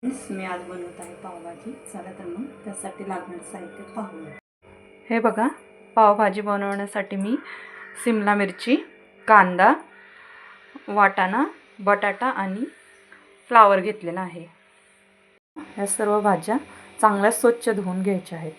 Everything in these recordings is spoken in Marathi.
मी आज बनवत आहे पावभाजी. चला तर मग त्यासाठी लागणारे साहित्य पाहूया. हे बघा, पावभाजी बनवण्यासाठी मी शिमला मिरची, कांदा, वाटाणा, बटाटा आणि फ्लावर घेतलेला आहे. या सर्व भाज्या चांगल्या स्वच्छ धुवून घ्यायच्या आहेत.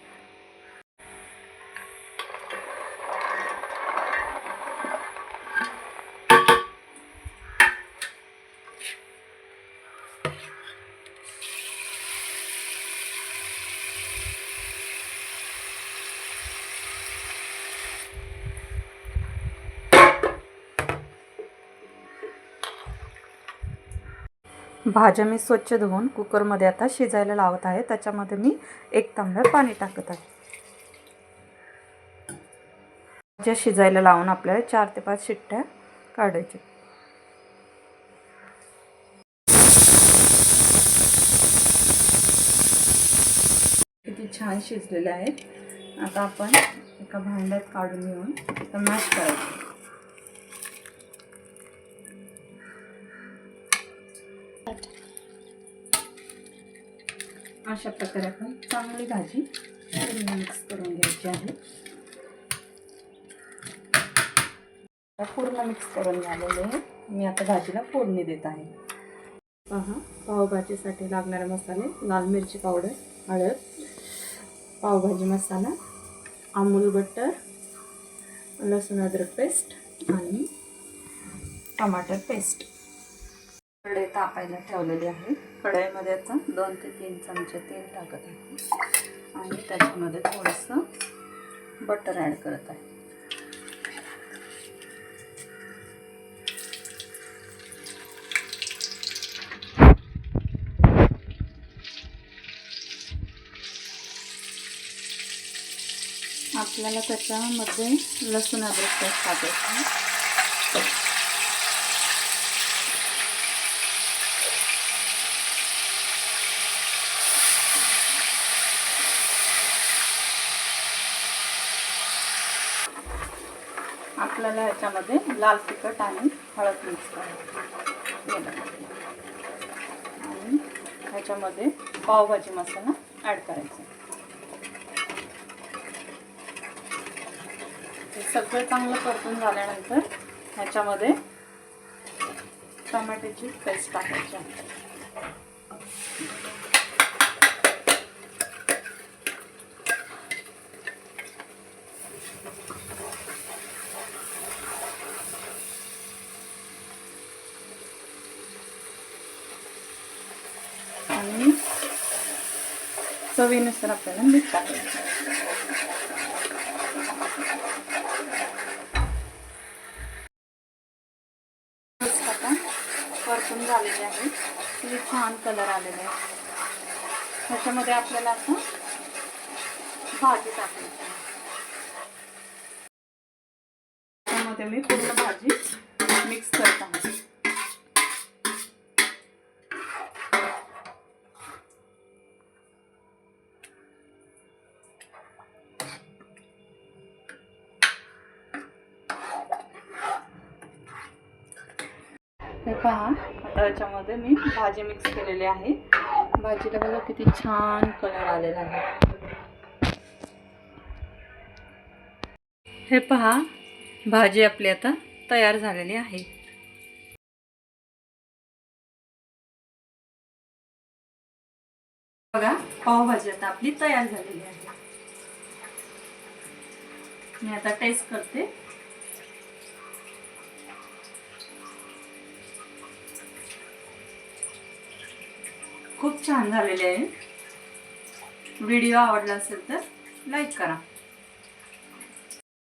भाज्या मी स्वच्छ धुवून कुकरमध्ये आता शिजायला लावत आहे. त्याच्यामध्ये मी 1 तांब्या पाणी टाकत आहे. भाज्या शिजायला लावून आपल्याला 4 ते 5 शिट्ट्या काढायच्या. किती छान शिजलेले आहेत. आता आपण एका भांड्यात काढून घेऊन मॅश करायचं. अशा प्रकारे आपण चांगली भाजी मिक्स करून घ्यायची आहे. पूर्ण मिक्स करून झालेले आहे. मी आता भाजीला फोडणी देत आहे. पहा, पावभाजीसाठी लागणारे मसाले: लाल मिरची पावडर, हळद, पावभाजी मसाला, अमूल बटर, लसूण अद्रक पेस्ट आणि टमाटर पेस्ट. कढई तापायला ठेवलेली आहे. कढईमध्ये आता 2 ते 3 चमचे तेल टाकत आहे आणि त्याच्यामध्ये थोडंसं बटर ॲड करत आहे. आपल्याला त्याच्यामध्ये लसूण अद्रक पेस्ट टाकायचं. आपल्याला याच्यामध्ये लाल तिखट आणि हळद मिक्स करायची आणि ह्याच्यामध्ये पावभाजी मसाला ॲड करायचा. हे सगळं चांगलं परतून झाल्यानंतर ह्याच्यामध्ये टमाट्याची पेस्ट टाकायची आहे. आणि चवीनुसार आपल्याला मीठ टाकायचं. आता परतून झालेले आहे. किती छान कलर आलेला आहे. ह्याच्यामध्ये आपल्याला आता भाजी टाकायची. त्यामध्ये मी पूर्ण भाजी मिक्स करत आहे. हे पहा, आता याच्यामध्ये मी भाजी मिक्स केलेली आहे. भाजीला बघा किती छान कलर आलेला आहे. हे पहा, भाजी आपली आता तयार झालेली आहे. बघा, पावभाजी आता आपली तयार झालेली आहे. मी आता टेस्ट करते. खूप छान झालेले आहे. व्हिडिओ आवडला असेल तर लाईक करा.